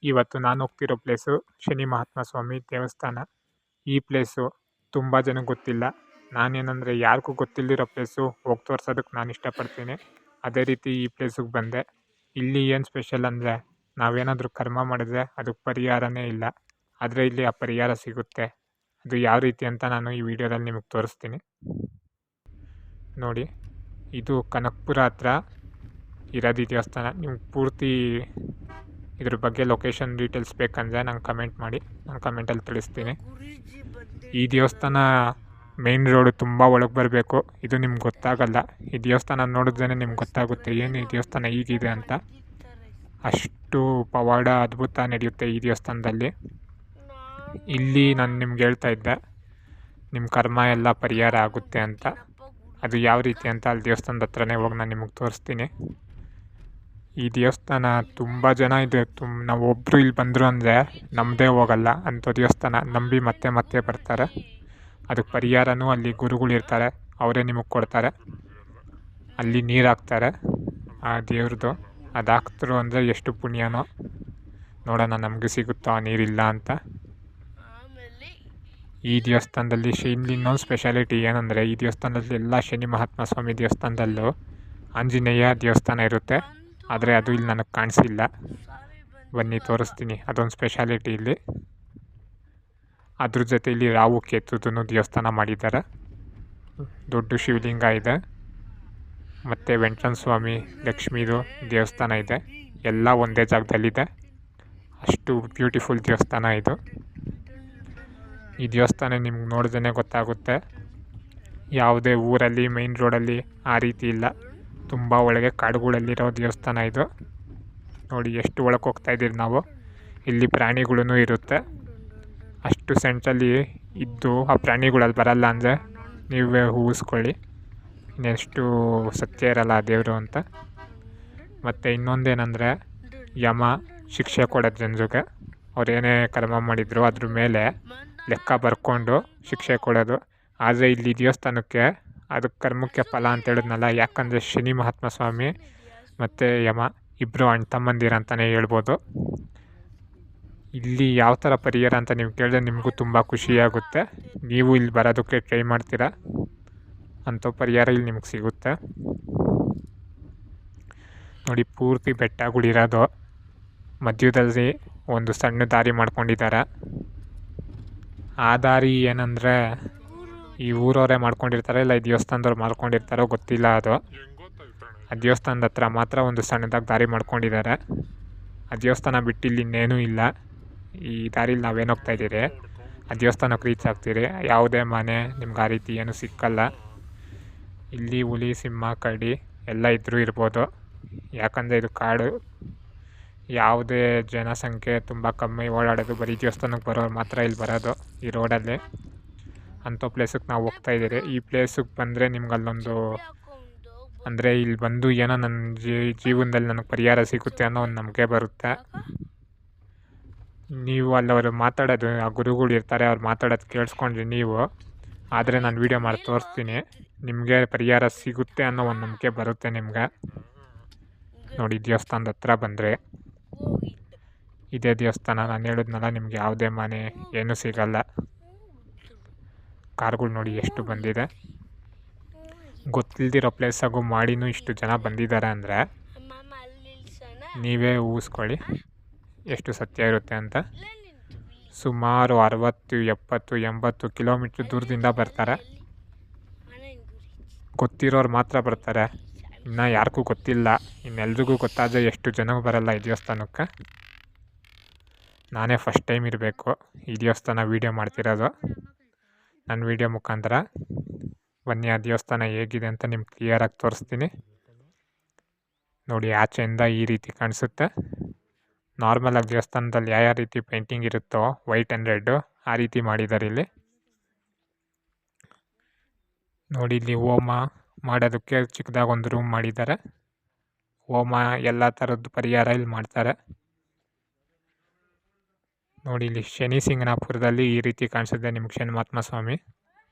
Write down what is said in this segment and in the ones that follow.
ಇವತ್ತು ನಾನು ಹೋಗ್ತಿರೋ ಪ್ಲೇಸು ಶನಿ ಮಹಾತ್ಮ ಸ್ವಾಮಿ ದೇವಸ್ಥಾನ. ಈ ಪ್ಲೇಸು ತುಂಬ ಜನಕ್ಕೆ ಗೊತ್ತಿಲ್ಲ. ನಾನೇನಂದರೆ ಯಾರಿಗೂ ಗೊತ್ತಿಲ್ಲದಿರೋ ಪ್ಲೇಸು ಹೋಗಿ ತೋರ್ಸೋದಕ್ಕೆ ನಾನು ಇಷ್ಟಪಡ್ತೀನಿ. ಅದೇ ರೀತಿ ಈ ಪ್ಲೇಸಿಗೆ ಬಂದೆ. ಇಲ್ಲಿ ಏನು ಸ್ಪೆಷಲ್ ಅಂದರೆ ನಾವೇನಾದರೂ ಕರ್ಮ ಮಾಡಿದ್ರೆ ಅದಕ್ಕೆ ಪರಿಹಾರನೇ ಇಲ್ಲ. ಆದರೆ ಇಲ್ಲಿ ಆ ಪರಿಹಾರ ಸಿಗುತ್ತೆ. ಅದು ಯಾವ ರೀತಿ ಅಂತ ನಾನು ಈ ವಿಡಿಯೋದಲ್ಲಿ ನಿಮಗೆ ತೋರಿಸ್ತೀನಿ ನೋಡಿ. ಇದು ಕನಕಪುರ ಹತ್ರ ಇರೋದು ದೇವಸ್ಥಾನ. ನಿಮ್ಗೆ ಪೂರ್ತಿ ಇದ್ರ ಬಗ್ಗೆ ಲೊಕೇಶನ್ ಡೀಟೇಲ್ಸ್ ಬೇಕಂದರೆ ನಂಗೆ ಕಮೆಂಟ್ ಮಾಡಿ, ನಾನು ಕಮೆಂಟಲ್ಲಿ ತಿಳಿಸ್ತೀನಿ. ಈ ದೇವಸ್ಥಾನ ಮೇನ್ ರೋಡು ತುಂಬ ಒಳಗೆ ಬರಬೇಕು. ಇದು ನಿಮ್ಗೆ ಗೊತ್ತಾಗಲ್ಲ. ಈ ದೇವಸ್ಥಾನ ನೋಡಿದ್ರೇ ನಿಮ್ಗೆ ಗೊತ್ತಾಗುತ್ತೆ ಏನು ಈ ದೇವಸ್ಥಾನ ಹೀಗಿದೆ ಅಂತ. ಅಷ್ಟು ಪವಾಡ ಅದ್ಭುತ ನಡೆಯುತ್ತೆ ಈ ದೇವಸ್ಥಾನದಲ್ಲಿ. ಇಲ್ಲಿ ನಾನು ನಿಮ್ಗೆ ಹೇಳ್ತಾ ಇದ್ದೆ ನಿಮ್ಮ ಕರ್ಮ ಎಲ್ಲ ಪರಿಹಾರ ಆಗುತ್ತೆ ಅಂತ. ಅದು ಯಾವ ರೀತಿ ಅಂತ ಅಲ್ಲಿ ದೇವಸ್ಥಾನದ ಹತ್ರನೇ ಹೋಗಿ ನಾನು ನಿಮಗೆ ತೋರಿಸ್ತೀನಿ. ಈ ದೇವಸ್ಥಾನ ತುಂಬ ಜನ ಇದೆ. ನಾವು ಒಬ್ಬರು ಇಲ್ಲಿ ಬಂದರು ಅಂದರೆ ನಮ್ಮದೇ ಹೋಗಲ್ಲ ಅಂಥ ದೇವಸ್ಥಾನ. ನಂಬಿ ಮತ್ತೆ ಮತ್ತೆ ಬರ್ತಾರೆ. ಅದಕ್ಕೆ ಪರಿಹಾರನೂ ಅಲ್ಲಿ ಗುರುಗಳಿರ್ತಾರೆ, ಅವರೇ ನಿಮಗೆ ಕೊಡ್ತಾರೆ. ಅಲ್ಲಿ ನೀರು ಹಾಕ್ತಾರೆ ಆ ದೇವ್ರದ್ದು. ಅದು ಹಾಕ್ತರು ಅಂದರೆ ಎಷ್ಟು ಪುಣ್ಯನೋ ನೋಡೋಣ ನಮಗೆ ಸಿಗುತ್ತೋ ಆ ನೀರಿಲ್ಲ ಅಂತ. ಈ ದೇವಸ್ಥಾನದಲ್ಲಿ ಇಲ್ಲಿ ಇನ್ನೊಂದು ಸ್ಪೆಷಾಲಿಟಿ ಏನಂದರೆ ಈ ದೇವಸ್ಥಾನದಲ್ಲಿ ಎಲ್ಲ ಶನಿ ಮಹಾತ್ಮ ಸ್ವಾಮಿ ದೇವಸ್ಥಾನದಲ್ಲೂ ಆಂಜನೇಯ ದೇವಸ್ಥಾನ ಇರುತ್ತೆ. ಆದರೆ ಅದು ಇಲ್ಲಿ ನನಗೆ ಕಾಣಿಸಿಲ್ಲ. ಬನ್ನಿ ತೋರಿಸ್ತೀನಿ. ಅದೊಂದು ಸ್ಪೆಷಾಲಿಟಿ ಇಲ್ಲಿ. ಅದ್ರ ಜೊತೆ ಇಲ್ಲಿ ರಾಹು ಕೇತುದನ್ನು ದೇವಸ್ಥಾನ ಮಾಡಿದ್ದಾರೆ. ದೊಡ್ಡ ಶಿವಲಿಂಗ ಇದೆ. ಮತ್ತು ವೆಂಕಟೇಶ್ವರ ಸ್ವಾಮಿ, ಲಕ್ಷ್ಮೀದು ದೇವಸ್ಥಾನ ಇದೆ. ಎಲ್ಲ ಒಂದೇ ಜಾಗದಲ್ಲಿದೆ. ಅಷ್ಟು ಬ್ಯೂಟಿಫುಲ್ ದೇವಸ್ಥಾನ ಇದು. ಈ ದೇವಸ್ಥಾನ ನಿಮ್ಗೆ ನೋಡಿದ್ರೆ ಗೊತ್ತಾಗುತ್ತೆ. ಯಾವುದೇ ಊರಲ್ಲಿ ಮೈನ್ ರೋಡಲ್ಲಿ ಆ ರೀತಿ ಇಲ್ಲ. ತುಂಬ ಒಳಗೆ ಕಾಡುಗಳಲ್ಲಿರೋ ದೇವಸ್ಥಾನ ಇದು. ನೋಡಿ ಎಷ್ಟು ಒಳಗೆ ಹೋಗ್ತಾಯಿದ್ದೀರಿ ನಾವು. ಇಲ್ಲಿ ಪ್ರಾಣಿಗಳೂ ಇರುತ್ತೆ. ಅಷ್ಟು ಸೆಂಟ್ರಲ್ಲಿ ಇದ್ದು ಆ ಪ್ರಾಣಿಗಳಲ್ಲಿ ಬರಲ್ಲ ಅಂದರೆ ನೀವೇ ಊಹಿಸ್ಕೊಳ್ಳಿ ಇನ್ನೆಷ್ಟು ಸತ್ಯ ಇರಲ್ಲ ಆ ದೇವರು ಅಂತ. ಮತ್ತು ಇನ್ನೊಂದೇನೆಂದರೆ ಯಮ ಶಿಕ್ಷೆ ಕೊಡೋದು ಜನರಿಗೆ. ಅವ್ರು ಏನೇ ಕರ್ಮ ಮಾಡಿದ್ರು ಅದ್ರ ಮೇಲೆ ಲೆಕ್ಕ ಬರ್ಕೊಂಡು ಶಿಕ್ಷೆ ಕೊಡೋದು. ಆದರೆ ಇಲ್ಲಿ ದೇವಸ್ಥಾನಕ್ಕೆ ಅದಕ್ಕೆ ಕರ್ಮಕ್ಕೆ ಫಲ ಅಂತ ಹೇಳಿದ್ನಲ್ಲ. ಯಾಕಂದರೆ ಶನಿ ಮಹಾತ್ಮ ಸ್ವಾಮಿ ಮತ್ತು ಯಮ ಇಬ್ಬರು ಅಣ್ಣ ತಮ್ಮಂದಿರು ಅಂತಲೇ ಹೇಳ್ಬೋದು. ಇಲ್ಲಿ ಯಾವ ಥರ ಪರಿಹಾರ ಅಂತ ನೀವು ಕೇಳಿದ್ರೆ ನಿಮಗೂ ತುಂಬ ಖುಷಿಯಾಗುತ್ತೆ. ನೀವು ಇಲ್ಲಿ ಬರೋದಕ್ಕೆ ಟ್ರೈ ಮಾಡ್ತೀರಾ ಅಂಥ ಪರಿಹಾರ ಇಲ್ಲಿ ನಿಮಗೆ ಸಿಗುತ್ತೆ ನೋಡಿ. ಪೂರ್ತಿ ಬೆಟ್ಟಗಳಿರೋದು, ಮಧ್ಯದಲ್ಲಿ ಒಂದು ಸಣ್ಣ ದಾರಿ ಮಾಡ್ಕೊಂಡಿದ್ದಾರೆ. ಆ ದಾರಿ ಏನಂದರೆ ಈ ಊರವರೇ ಮಾಡ್ಕೊಂಡಿರ್ತಾರೆ, ಇಲ್ಲ ಈ ದೇವಸ್ಥಾನದವ್ರು ಮಾಡ್ಕೊಂಡಿರ್ತಾರೋ ಗೊತ್ತಿಲ್ಲ. ಅದು ಆ ದೇವಸ್ಥಾನದ ಹತ್ರ ಮಾತ್ರ ಒಂದು ಸಣ್ಣದಾಗಿ ದಾರಿ ಮಾಡ್ಕೊಂಡಿದ್ದಾರೆ. ಆ ದೇವಸ್ಥಾನ ಬಿಟ್ಟು ಇಲ್ಲಿ ಇನ್ನೇನೂ ಇಲ್ಲ. ಈ ದಾರಿಲಿ ನಾವೇನು ಹೋಗ್ತಾಯಿದ್ದೀರಿ ಆ ದೇವಸ್ಥಾನಕ್ಕೆ ರೀಚ್ ಆಗ್ತೀರಿ. ಯಾವುದೇ ಮನೆ ನಿಮ್ಗೆ ಆ ರೀತಿ ಏನೂ ಸಿಕ್ಕಲ್ಲ. ಇಲ್ಲಿ ಹುಲಿ, ಸಿಂಹ, ಕರಡಿ ಎಲ್ಲ ಇದ್ದರೂ ಇರ್ಬೋದು. ಯಾಕಂದರೆ ಇದು ಕಾಡು. ಯಾವುದೇ ಜನಸಂಖ್ಯೆ ತುಂಬ ಕಮ್ಮಿ ಓಡಾಡೋದು. ಬರೀ ದೇವಸ್ಥಾನಕ್ಕೆ ಬರೋರು ಮಾತ್ರ ಇಲ್ಲಿ ಬರೋದು ಈ ರೋಡಲ್ಲಿ. ಅಂಥ ಪ್ಲೇಸಿಗೆ ನಾವು ಹೋಗ್ತಾಯಿದ್ದೀರಿ. ಈ ಪ್ಲೇಸಿಗೆ ಬಂದರೆ ನಿಮ್ಗೆ ಅಲ್ಲೊಂದು ಅಂದರೆ ಇಲ್ಲಿ ಬಂದು ಏನೋ ನನ್ನ ಜೀವನದಲ್ಲಿ ನನಗೆ ಪರಿಹಾರ ಸಿಗುತ್ತೆ ಅನ್ನೋ ಒಂದು ನಂಬಿಕೆ ಬರುತ್ತೆ. ನೀವು ಅಲ್ಲವರು ಮಾತಾಡೋದು, ಆ ಗುರುಗಳು ಇರ್ತಾರೆ, ಅವ್ರು ಮಾತಾಡೋದು ಕೇಳಿಸ್ಕೊಂಡ್ರಿ ನೀವು. ಆದರೆ ನಾನು ವೀಡಿಯೋ ಮಾಡಿ ತೋರಿಸ್ತೀನಿ. ನಿಮಗೆ ಪರಿಹಾರ ಸಿಗುತ್ತೆ ಅನ್ನೋ ಒಂದು ನಂಬಿಕೆ ಬರುತ್ತೆ ನಿಮ್ಗೆ. ನೋಡಿ ದೇವಸ್ಥಾನದ ಹತ್ರ ಬಂದರೆ ಇದೇ ದೇವಸ್ಥಾನ. ನಾನು ಹೇಳಿದ್ನಲ್ಲ ನಿಮ್ಗೆ ಯಾವುದೇ ಮನೆ ಏನೂ ಸಿಗಲ್ಲ. ಕಾರ್ಗಳು ನೋಡಿ ಎಷ್ಟು ಬಂದಿದೆ. ಗೊತ್ತಿಲ್ದಿರೋ ಪ್ಲೇಸಾಗೂ ಮಾಡಿನೂ ಇಷ್ಟು ಜನ ಬಂದಿದ್ದಾರೆ ಅಂದರೆ ನೀವೇ ಊಹಿಸ್ಕೊಳ್ಳಿ ಎಷ್ಟು ಸತ್ಯ ಇರುತ್ತೆ ಅಂತ. ಸುಮಾರು 60, 70, 80 ಕಿಲೋಮೀಟ್ರ್ ದೂರದಿಂದ ಬರ್ತಾರೆ. ಗೊತ್ತಿರೋರು ಮಾತ್ರ ಬರ್ತಾರೆ. ಇನ್ನು ಯಾರಿಗೂ ಗೊತ್ತಿಲ್ಲ. ಇನ್ನೆಲ್ರಿಗೂ ಗೊತ್ತಾದರೆ ಎಷ್ಟು ಜನಗೂ ಬರಲ್ಲ ಈ ದೇವಸ್ಥಾನಕ್ಕೆ. ನಾನೇ ಫಸ್ಟ್ ಟೈಮ್ ಇರಬೇಕು ಈ ದೇವಸ್ಥಾನ ವೀಡಿಯೋ ಮಾಡ್ತಿರೋದು. ನನ್ನ ವೀಡಿಯೋ ಮುಖಾಂತರ ಬನ್ನಿ ಆ ದೇವಸ್ಥಾನ ಹೇಗಿದೆ ಅಂತ ನಿಮ್ಗೆ ಕ್ಲಿಯರಾಗಿ ತೋರಿಸ್ತೀನಿ ನೋಡಿ. ಆಚೆಯಿಂದ ಈ ರೀತಿ ಕಾಣಿಸುತ್ತೆ. ನಾರ್ಮಲಾಗಿ ದೇವಸ್ಥಾನದಲ್ಲಿ ಯಾವ ರೀತಿ ಪೇಂಟಿಂಗ್ ಇರುತ್ತೋ ವೈಟ್ ಆ್ಯಂಡ್ ರೆಡ್ಡು ಆ ರೀತಿ ಮಾಡಿದ್ದಾರೆ ಇಲ್ಲಿ ನೋಡಿ. ಇಲ್ಲಿ ಹೋಮ ಮಾಡೋದಕ್ಕೆ ಚಿಕ್ಕದಾಗಿ ಒಂದು ರೂಮ್ ಮಾಡಿದ್ದಾರೆ. ಹೋಮ ಎಲ್ಲ ಥರದ್ದು ಪರಿಹಾರ ಇಲ್ಲಿ ಮಾಡ್ತಾರೆ ನೋಡಿ. ಇಲ್ಲಿ ಶನಿ ಸಿಂಗನಾಪುರದಲ್ಲಿ ಈ ರೀತಿ ಕಾಣಿಸುತ್ತೆ ನಿಮ್ಗೆ ಶನಿ ಮಹಾತ್ಮ ಸ್ವಾಮಿ.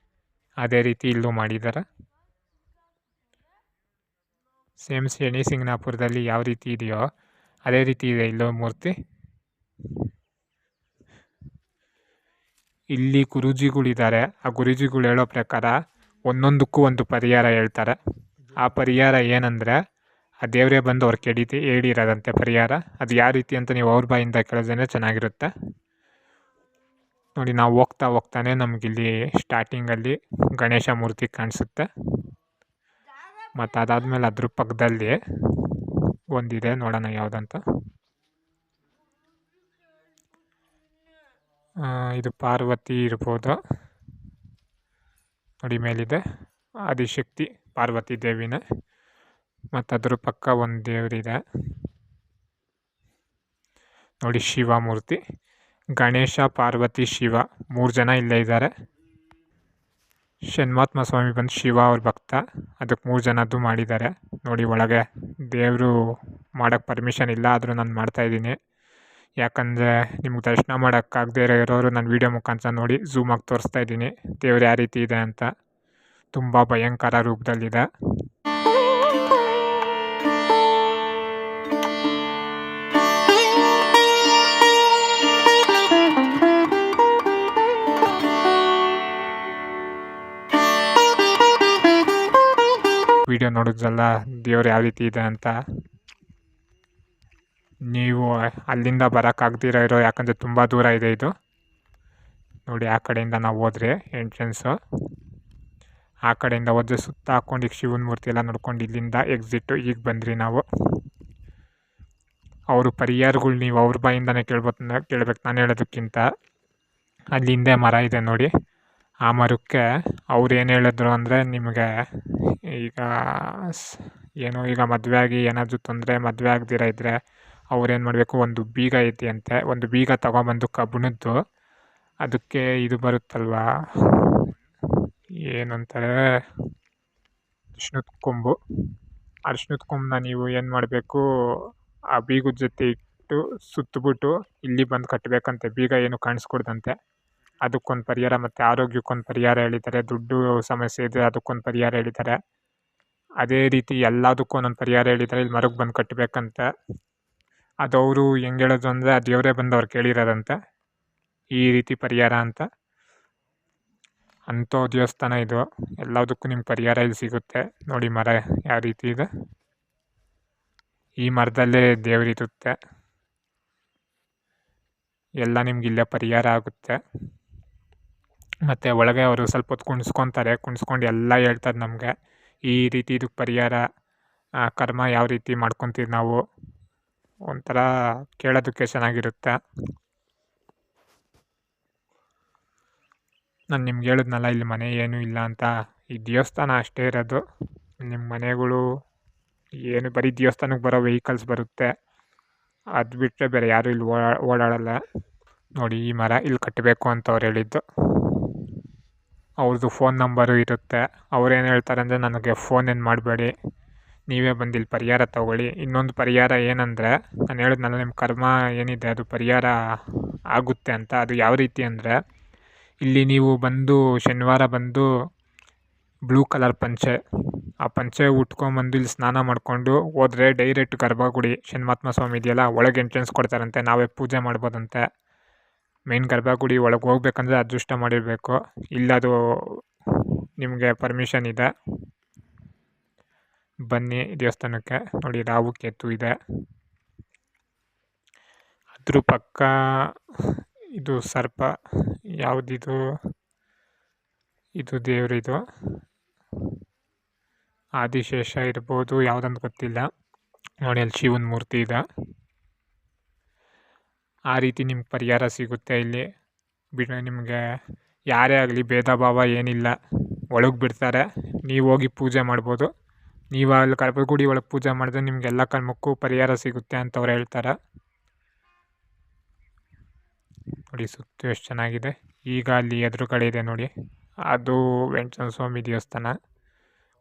ಅದೇ ರೀತಿ ಇಲ್ಲೂ ಮಾಡಿದ್ದಾರೆ. ಸೇಮ್ ಶನಿ ಸಿಂಗನಾಪುರದಲ್ಲಿ ಯಾವ ರೀತಿ ಇದೆಯೋ ಅದೇ ರೀತಿ ಇದೆ ಇಲ್ಲೂ ಮೂರ್ತಿ. ಇಲ್ಲಿ ಗುರೂಜಿಗಳಿದ್ದಾರೆ. ಆ ಗುರೂಜಿಗಳು ಹೇಳೋ ಪ್ರಕಾರ ಒಂದೊಂದಕ್ಕೂ ಒಂದು ಪರಿಹಾರ ಹೇಳ್ತಾರೆ. ಆ ಪರಿಹಾರ ಏನಂದರೆ ಆ ದೇವರೇ ಬಂದು ಅವ್ರು ಹೇಳಿರೋದಂತೆ ಪರಿಹಾರ. ಅದು ಯಾವ ರೀತಿ ಅಂತ ನೀವು ಅವ್ರ ಬಾಯಿಂದ ಕೇಳಿದ್ರೆ ಚೆನ್ನಾಗಿರುತ್ತೆ. ನೋಡಿ, ನಾವು ಹೋಗ್ತಾ ಹೋಗ್ತಾನೆ ನಮಗಿಲ್ಲಿ ಸ್ಟಾರ್ಟಿಂಗಲ್ಲಿ ಗಣೇಶ ಮೂರ್ತಿ ಕಾಣಿಸುತ್ತೆ. ಮತ್ತು ಅದಾದಮೇಲೆ ಅದ್ರ ಪಕ್ಕದಲ್ಲಿ ಒಂದಿದೆ, ನೋಡೋಣ ಯಾವುದಂತ. ಇದು ಪಾರ್ವತಿ ಇರ್ಬೋದು. ನೋಡಿ, ಮೇಲಿದೆ ಆದಿಶಕ್ತಿ ಪಾರ್ವತಿ ದೇವಿನೇ. ಮತ್ತು ಅದ್ರ ಪಕ್ಕ ಒಂದು ದೇವರಿದೆ ನೋಡಿ, ಶಿವ ಮೂರ್ತಿ. ಗಣೇಶ, ಪಾರ್ವತಿ, ಶಿವ 3 ಜನ ಇಲ್ಲೇ ಇದ್ದಾರೆ. ಷಣ್ಮಹಾತ್ಮ ಸ್ವಾಮಿ ಬಂದು ಶಿವ ಅವ್ರ ಭಕ್ತ, ಅದಕ್ಕೆ 3 ಜನದ್ದು ಮಾಡಿದ್ದಾರೆ. ನೋಡಿ, ಒಳಗೆ ದೇವರು ಮಾಡೋಕ್ಕೆ ಪರ್ಮಿಷನ್ ಇಲ್ಲ, ಆದರೂ ನಾನು ಮಾಡ್ತಾಯಿದ್ದೀನಿ. ಯಾಕಂದರೆ ನಿಮ್ಗೆ ದರ್ಶನ ಮಾಡೋಕ್ಕಾಗದೇ ಇರೋರು ನಾನು ವೀಡಿಯೋ ಮುಖಾಂತರ ನೋಡಿ ಝೂಮಾಗಿ ತೋರಿಸ್ತಾ ಇದ್ದೀನಿ ದೇವ್ರು ಯಾವ ರೀತಿ ಇದೆ ಅಂತ. ತುಂಬ ಭಯಂಕರ ರೂಪದಲ್ಲಿದೆ. ವಿಡಿಯೋ ನೋಡಿದ್ರಲ್ಲ ದೇವ್ರು ಯಾವ ರೀತಿ ಇದೆ ಅಂತ. ನೀವು ಅಲ್ಲಿಂದ ಬರೋಕ್ಕಾಗ್ದಿರೋ ಇರೋ, ಯಾಕಂದರೆ ತುಂಬ ದೂರ ಇದೆ ಇದು. ನೋಡಿ, ಆ ಕಡೆಯಿಂದ ನಾವು ಹೋದ್ರೆ ಎಂಟ್ರೆನ್ಸು, ಆ ಕಡೆಯಿಂದ ಹೋದ್ರೆ ಸುತ್ತ ಹಾಕ್ಕೊಂಡು ಈಗ ಶಿವನ ಮೂರ್ತಿ ಎಲ್ಲ ನೋಡ್ಕೊಂಡು ಇಲ್ಲಿಂದ ಎಕ್ಸಿಟ್ಟು. ಈಗ ಬಂದ್ರಿ ನಾವು. ಅವರು ಪರಿಹಾರಗಳು ನೀವು ಅವ್ರ ಬಾಯಿಂದನೇ ಕೇಳ್ಬೇಕು, ನಾನು ಹೇಳೋದಕ್ಕಿಂತ. ಅಲ್ಲಿ ಹಿಂದೆ ಮರ ಇದೆ ನೋಡಿ, ಆ ಮರಕ್ಕೆ ಅವ್ರು ಏನು ಹೇಳಿದ್ರು ಅಂದರೆ, ನಿಮಗೆ ಈಗ ಮದುವೆ ಆಗಿ ಏನಾದರೂ ತೊಂದರೆ, ಮದುವೆ ಆಗದಿರ ಇದ್ದರೆ ಅವ್ರೇನು ಮಾಡಬೇಕು, ಒಂದು ಬೀಗ ಐತಿ ಅಂತೆ, ಒಂದು ಬೀಗ ತೊಗೊಂಬಂದು ಕಬ್ಬಿಣದ್ದು, ಅದಕ್ಕೆ ಇದು ಬರುತ್ತಲ್ವಾ, ಏನಂತಾರೆ, ಅರಿಶಿಣದ ಕೊಂಬು. ಅರಿಶಿಣದ ಕೊಂಬನ್ನ ನೀವು ಏನು ಮಾಡಬೇಕು, ಆ ಬೀಗದ ಜೊತೆ ಇಟ್ಟು ಸುತ್ತಬಿಟ್ಟು ಇಲ್ಲಿ ಬಂದು ಕಟ್ಟಬೇಕಂತೆ, ಬೀಗ ಏನು ಕಾಣಿಸ್ಕೊಡ್ದಂತೆ. ಅದಕ್ಕೊಂದು ಪರಿಹಾರ. ಮತ್ತು ಆರೋಗ್ಯಕ್ಕೊಂದು ಪರಿಹಾರ ಹೇಳಿದ್ದಾರೆ, ದುಡ್ಡು ಸಮಸ್ಯೆ ಇದ್ದರೆ ಅದಕ್ಕೊಂದು ಪರಿಹಾರ ಹೇಳಿದ್ದಾರೆ. ಅದೇ ರೀತಿ ಎಲ್ಲದಕ್ಕೂ ಒಂದೊಂದು ಪರಿಹಾರ ಹೇಳಿದ್ದಾರೆ. ಇಲ್ಲಿ ಮರಕ್ಕೆ ಬಂದು ಕಟ್ಟಬೇಕಂತ. ಅದು ಅವರು ಹೆಂಗೆ ಹೇಳೋದು ಅಂದರೆ, ಆ ದೇವರೇ ಬಂದು ಅವ್ರು ಕೇಳಿರೋದಂತೆ ಈ ರೀತಿ ಪರಿಹಾರ ಅಂತ. ಅಂಥ ದೇವಸ್ಥಾನ ಇದು. ಎಲ್ಲದಕ್ಕೂ ನಿಮ್ಗೆ ಪರಿಹಾರ ಇಲ್ಲಿ ಸಿಗುತ್ತೆ. ನೋಡಿ, ಮರ ಯಾವ ರೀತಿ ಇದೆ. ಈ ಮರದಲ್ಲೇ ದೇವರಿರುತ್ತೆ. ಎಲ್ಲ ನಿಮ್ಗೆ ಇಲ್ಲೇ ಪರಿಹಾರ ಆಗುತ್ತೆ. ಮತ್ತು ಒಳಗೆ ಅವರು ಸ್ವಲ್ಪ ಹೊತ್ತು ಕುಣಿಸ್ಕೊಂಡು ಎಲ್ಲ ಹೇಳ್ತಾರೆ ನಮಗೆ ಈ ರೀತಿ ಇದಕ್ಕೆ ಪರಿಹಾರ, ಕರ್ಮ ಯಾವ ರೀತಿ ಮಾಡ್ಕೊತೀವಿ ನಾವು. ಒಂಥರ ಕೇಳೋದಕ್ಕೆ ಚೆನ್ನಾಗಿರುತ್ತೆ. ನಾನು ನಿಮ್ಗೆ ಹೇಳಿದ್ನಲ್ಲ, ಇಲ್ಲಿ ಮನೆ ಏನೂ ಇಲ್ಲ ಅಂತ. ಈ ದೇವಸ್ಥಾನ ಅಷ್ಟೇ ಇರೋದು. ನಿಮ್ಮ ಮನೆಗಳು ಏನು, ಬರೀ ದೇವಸ್ಥಾನಕ್ಕೆ ಬರೋ ವೆಹಿಕಲ್ಸ್ ಬರುತ್ತೆ, ಅದು ಬಿಟ್ಟರೆ ಬೇರೆ ಯಾರೂ ಇಲ್ಲಿ ಓಡಾಡಲ್ಲ. ನೋಡಿ, ಈ ಮರ ಇಲ್ಲಿ ಕಟ್ಟಬೇಕು ಅಂತ ಅವ್ರು ಹೇಳಿದ್ದು. ಅವ್ರದ್ದು ಫೋನ್ ನಂಬರು ಇರುತ್ತೆ. ಅವ್ರೇನು ಹೇಳ್ತಾರೆ ಅಂದರೆ, ನನಗೆ ಫೋನ್ ಏನು ಮಾಡಬೇಡಿ, ನೀವೇ ಬಂದು ಇಲ್ಲಿ ಪರಿಹಾರ ತೊಗೊಳ್ಳಿ. ಇನ್ನೊಂದು ಪರಿಹಾರ ಏನಂದರೆ, ನಾನು ಹೇಳಿದ್ನಲ್ಲ ನಿಮ್ಮ ಕರ್ಮ ಏನಿದೆ ಅದು ಪರಿಹಾರ ಆಗುತ್ತೆ ಅಂತ. ಅದು ಯಾವ ರೀತಿ ಅಂದರೆ, ಇಲ್ಲಿ ನೀವು ಬಂದು ಶನಿವಾರ ಬಂದು ಬ್ಲೂ ಕಲರ್ ಪಂಚೆ, ಆ ಪಂಚೆ ಉಟ್ಕೊಂಬಂದು ಇಲ್ಲಿ ಸ್ನಾನ ಮಾಡಿಕೊಂಡು ಹೋದರೆ ಡೈರೆಕ್ಟ್ ಗರ್ಭಗುಡಿ, ಷಣ್ಮಹಾತ್ಮ ಸ್ವಾಮಿ ಇದೆಯಲ್ಲ, ಒಳಗೆ ಎಂಟ್ರೆನ್ಸ್ ಕೊಡ್ತಾರಂತೆ. ನಾವೇ ಪೂಜೆ ಮಾಡ್ಬೋದಂತೆ. ಮೇನ್ ಗರ್ಭಗುಡಿ ಒಳಗೆ ಹೋಗ್ಬೇಕಂದ್ರೆ ಅದೃಷ್ಟ ಮಾಡಿರಬೇಕು. ಇಲ್ಲದು ನಿಮಗೆ ಪರ್ಮಿಷನ್ ಇದೆ. ಬನ್ನಿ ದೇವಸ್ಥಾನಕ್ಕೆ. ನೋಡಿ, ರಾಹು ಕೇತು ಇದೆ. ಅದ್ರ ಪಕ್ಕ ಇದು ಸರ್ಪ, ಯಾವುದಿದು, ಇದು ದೇವರಿದು ಆದಿಶೇಷ ಇರ್ಬೋದು, ಯಾವುದಂತ ಗೊತ್ತಿಲ್ಲ. ನೋಡಿ, ಅಲ್ಲಿ ಶಿವನ ಮೂರ್ತಿ ಇದೆ. ಆ ರೀತಿ ನಿಮ್ಗೆ ಪರಿಹಾರ ಸಿಗುತ್ತೆ ಇಲ್ಲಿ. ನಿಮಗೆ ಯಾರೇ ಆಗಲಿ ಭೇದ ಭಾವ ಏನಿಲ್ಲ, ಒಳಗೆ ಬಿಡ್ತಾರೆ. ನೀವು ಹೋಗಿ ಪೂಜೆ ಮಾಡ್ಬೋದು. ನೀವು ಅಲ್ಲಿ ಗರ್ಭಗುಡಿ ಒಳಗೆ ಪೂಜೆ ಮಾಡಿದ್ರೆ ನಿಮಗೆಲ್ಲ ಕರ್ಮಕ್ಕೂ ಪರಿಹಾರ ಸಿಗುತ್ತೆ ಅಂತ ಅವ್ರು ಹೇಳ್ತಾರೆ. ನೋಡಿ, ಸುತ್ತ ಎಷ್ಟು ಚೆನ್ನಾಗಿದೆ. ಈಗ ಅಲ್ಲಿ ಎದುರುಗಡೆ ಇದೆ ನೋಡಿ, ಅದು ವೆಂಕಟೇಶ್ವರ ಸ್ವಾಮಿ ದೇವಸ್ಥಾನ.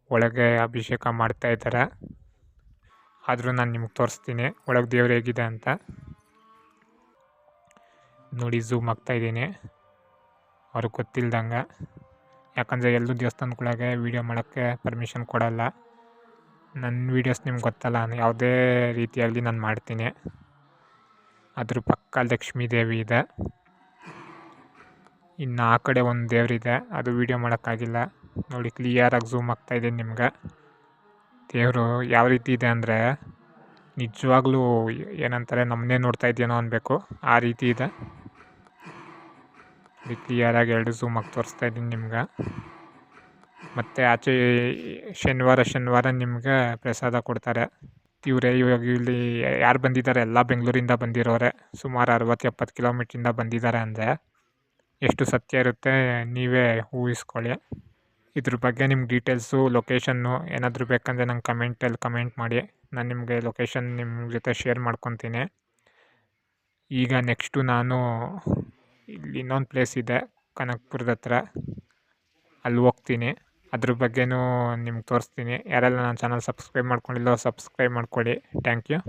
ಒಳಗೆ ಅಭಿಷೇಕ ಮಾಡ್ತಾಯಿದ್ದಾರೆ. ಆದರೂ ನಾನು ನಿಮ್ಗೆ ತೋರಿಸ್ತೀನಿ ಒಳಗೆ ದೇವ್ರು ಹೇಗಿದೆ ಅಂತ. ನೋಡಿ, ಝೂಮ್ ಆಗ್ತಾಯಿದ್ದೀನಿ ಅವ್ರಿಗೆ ಗೊತ್ತಿಲ್ದಂಗೆ. ಯಾಕಂದರೆ ಎಲ್ಲೂ ದೇವಸ್ಥಾನಗಳಿಗೆ ವೀಡಿಯೋ ಮಾಡೋಕ್ಕೆ ಪರ್ಮಿಷನ್ ಕೊಡೋಲ್ಲ. ನನ್ನ ವೀಡಿಯೋಸ್ ನಿಮ್ಗೆ ಗೊತ್ತಲ್ಲ, ಯಾವುದೇ ರೀತಿಯಾಗಲಿ ನಾನು ಮಾಡ್ತೀನಿ. ಅದ್ರ ಪಕ್ಕ ಲಕ್ಷ್ಮೀ ದೇವಿ ಇದೆ. ಇನ್ನು ಆ ಕಡೆ ಒಂದು ದೇವರಿದೆ, ಅದು ವೀಡಿಯೋ ಮಾಡೋಕ್ಕಾಗಿಲ್ಲ ನೋಡಿ. ಕ್ಲಿಯರಾಗಿ ಝೂಮ್ ಆಗ್ತಾಯಿದೆ ನಿಮ್ಗೆ. ದೇವರು ಯಾವ ರೀತಿ ಇದೆ ಅಂದರೆ ನಿಜವಾಗ್ಲೂ ಏನಂತಾರೆ ನಮ್ಮನ್ನೇ ನೋಡ್ತಾ ಇದೆಯೇನೋ ಅನ್ಬೇಕು, ಆ ರೀತಿ ಇದೆ. ಕ್ಲಿಯರಾಗಿ 2 ಝೂಮ್ ಆಗಿ ತೋರಿಸ್ತಾ ಇದ್ದೀನಿ ನಿಮ್ಗೆ. ಮತ್ತು ಆಚೆ ಶನಿವಾರ ನಿಮ್ಗೆ ಪ್ರಸಾದ ಕೊಡ್ತಾರೆ. ಇವರೇ ಇವಾಗ ಇಲ್ಲಿ ಯಾರು ಬಂದಿದ್ದಾರೆ ಎಲ್ಲ ಬೆಂಗಳೂರಿಂದ ಬಂದಿರೋರೆ, ಸುಮಾರು 60-70 ಕಿಲೋಮೀಟ್ರಿಂದ ಬಂದಿದ್ದಾರೆ ಅಂದರೆ ಎಷ್ಟು ಸತ್ಯ ಇರುತ್ತೆ ನೀವೇ ಊಹಿಸ್ಕೊಳ್ಳಿ. ಇದ್ರ ಬಗ್ಗೆ ನಿಮ್ಗೆ ಡೀಟೇಲ್ಸು, ಲೊಕೇಶನ್ನು ಏನಾದರೂ ಬೇಕಂದರೆ ನಂಗೆ ಕಮೆಂಟಲ್ಲಿ ಕಮೆಂಟ್ ಮಾಡಿ, ನಾನು ನಿಮಗೆ ಲೊಕೇಶನ್ ನಿಮ್ಮ ಜೊತೆ ಶೇರ್ ಮಾಡ್ಕೊತೀನಿ. ಈಗ ನೆಕ್ಸ್ಟು ನಾನು ಇಲ್ಲಿ ಇನ್ನೊಂದು ಪ್ಲೇಸ್ ಇದೆ ಕನಕಪುರದ ಹತ್ರ, ಅಲ್ಲಿ ಹೋಗ್ತೀನಿ. ಅದ್ರ ಬಗ್ಗೆನೂ ನಿಮ್ಗೆ ತೋರಿಸ್ತೀನಿ. ಯಾರೆಲ್ಲ ನನ್ನ ಚಾನಲ್ ಸಬ್ಸ್ಕ್ರೈಬ್ ಮಾಡ್ಕೊಂಡಿಲ್ಲೋ ಸಬ್ಸ್ಕ್ರೈಬ್ ಮಾಡ್ಕೊಳ್ಳಿ. Thank you.